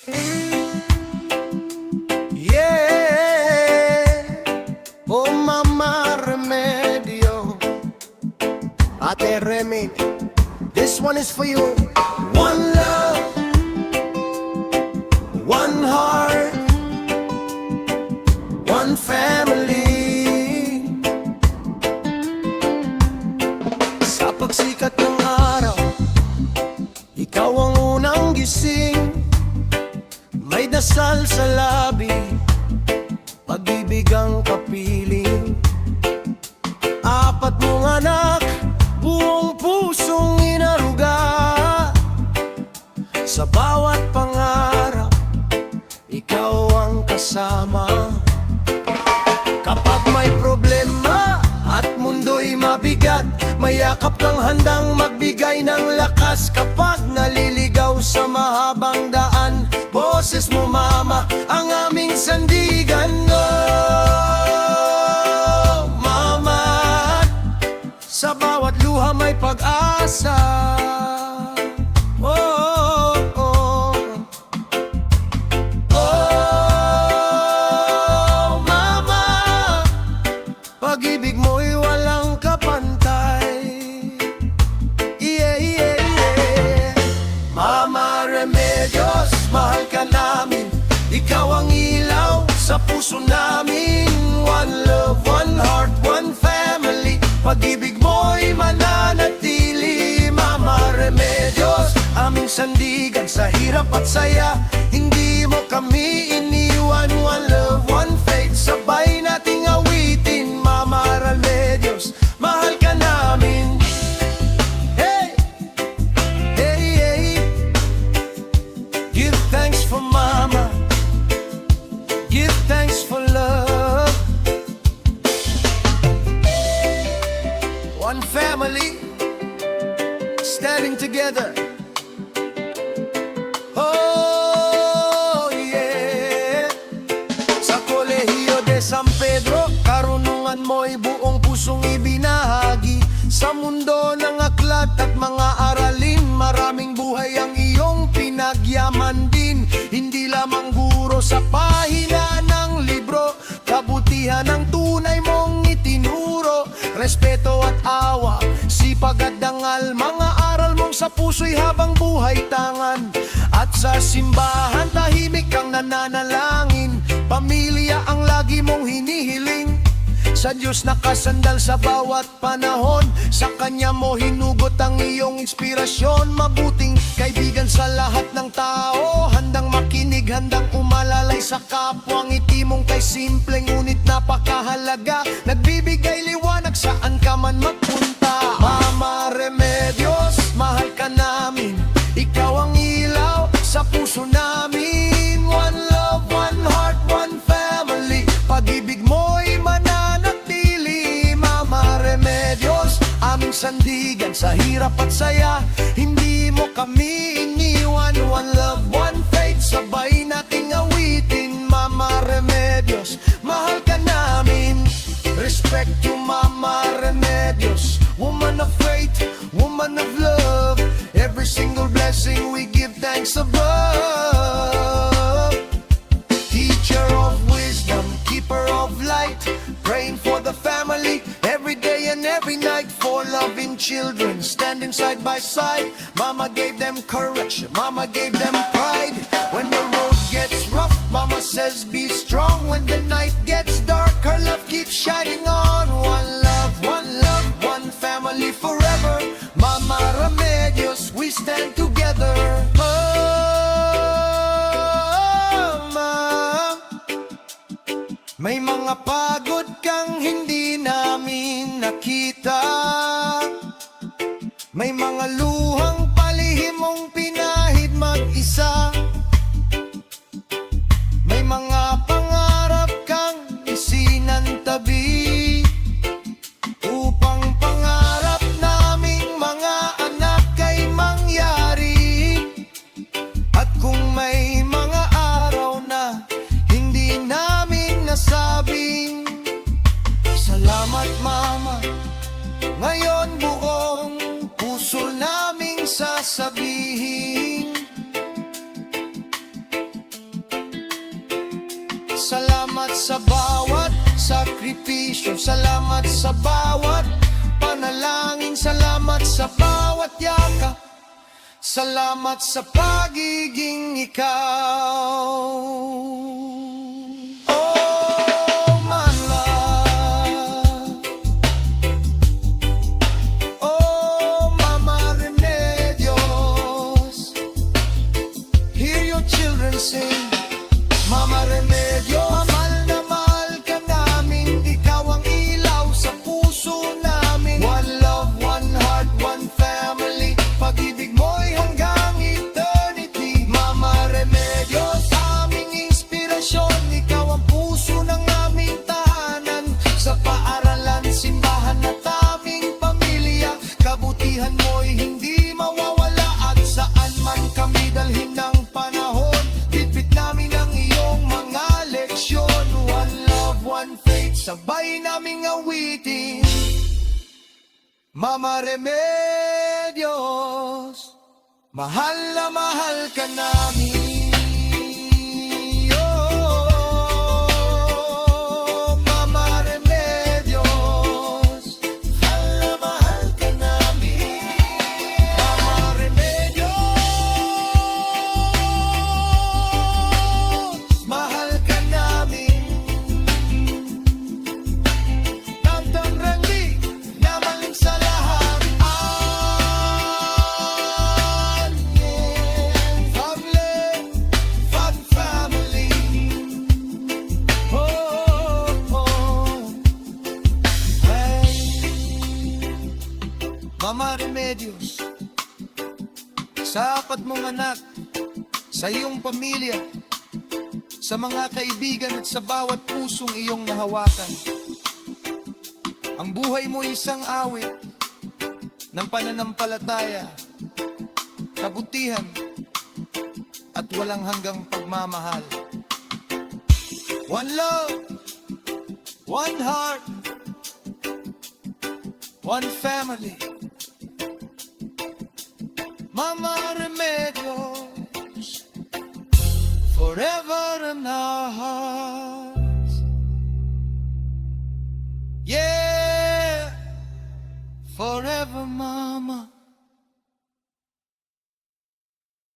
Yeah, oh Mama Remedio, Ate Remy, this one is for you. One love, one heart, one family. Sa pagsikat ng araw, ikaw ang unang gising. May dasal sa labi, pag-ibig ang kapiling. Apat mong anak, buong pusong inaruga. Sa bawat pangarap, ikaw ang kasama. Kapag may problema at mundo'y mabigat, may yakap kang handang magbigay ng lakas. Kapag naliligaw sa mahabang daan, boses mo Mama, ang aming sandigan. Oh, Mama, sa bawat luha may pag-asa. Oh, oh, oh, Mama, pag-ibig mo'y walang kapantay. Yeah, yeah, yeah. Mama Remedios, mahal ka namin, ikaw ang ilaw sa puso namin. One love, one heart, one family, pag-ibig mo'y mananatili. Mama Remedios, aming sandigan sa hirap at saya, hindi mo kami iniwan. One love, one faith, sabay nating awitin. Mama Remedios, mahal ka namin. Hey, hey, hey, give thanks for Mama, give thanks for love. One family, standing together. Oh yeah. Sa Kolehiyo de San Pedro, karunungan mo'y buong pusong ibinahagi. Sa mundo ng aklat at mga aralin, maraming buhay ang iyong pinagyaman din. Hindi lamang guro sa pahina ng libro, kabutihan ang tunay mong itinuro. Respeto at awa, sipag at dangal, mga aral mong sa puso'y habang buhay tangan. At sa simbahan, tahimik kang nananalangin, pamilya ang lagi mong hinihiling. Sa Diyos nakasandal sa bawat panahon, sa Kanya mo hinugot ang iyong inspirasyon. Mabuting kaibigan sa lahat ng tao, handang makinig, handang umalalay sa kapwa. Ngiti mong kay simpleng ngunit napakahalaga, nagbibigay liwanag saan ka man magpunta. Mama Remedios, mahal ka namin, ikaw ang ilaw sa puso namin. One love, one heart, one family, pag-ibig mo'y mananatili. Mama Remedios, aming sandigan sa hirap at saya, hindi mo kami iniwan. One love, one faith, sabay nating awitin. Mama Remedios, mahal ka namin. Respect you Mama Remedios, woman of faith, woman of love. Every single blessing we give thanks above. Teacher of wisdom, keeper of light, praying for the family every day and every night. For loving children, standing side by side. Mama gave them courage, Mama gave them pride. When the road gets rough, Mama says be strong. When the night gets dark, her love keeps shining on. One love, one family forever. Mama Remedios, we stand together. Mama, may mga pagod kang hindi namin nakita, may mga luhang palihim mong pinahid mag-isa, may mga pangarap kang isinantabi, upang pangarap naming mga anak ay mangyari. At kung may mga araw na hindi namin nasabing, salamat Mama, ngayon buong puso naming sasabihin. Salamat sa bawat sakripisyo, salamat sa bawat panalangin, salamat sa bawat yakap, salamat sa pagiging ikaw. Oh, my love. Oh, Mama Remedios. Hear your children sing. Mama Remedios, mahal na mahal ka namin. Ikaw ang ilaw sa puso namin. One love, one heart, one family. Pag-ibig mo'y hanggang eternity. Mama Remedios, aming inspirasyon. Ikaw ang puso ng aming tahanan. Sa paaralan, simbahan at aming pamilya. Kabutihan mo'y hindi mawawala. At saan man kami dalhin ng panahon, bitbit namin ang iyong mga leksyon. One love, one faith, sabay naming awitin. Mama Remedios, mahal na mahal ka namin. Oh, Mama Remedios, mahal na mahal ka namin. Mama Remedios, mahal ka namin. Tantang rangli, namaling sa lahat. Fun family. Oh, oh. Hey. Mama Remedios, sa apat mong anak, sa iyong pamilya, sa mga kaibigan at sa bawat pusong iyong nahawakan, ang buhay mo isang awit ng pananampalataya, kabutihan, at walang hanggang pagmamahal. One love, one heart, one family. Mama Remedios, forever and now.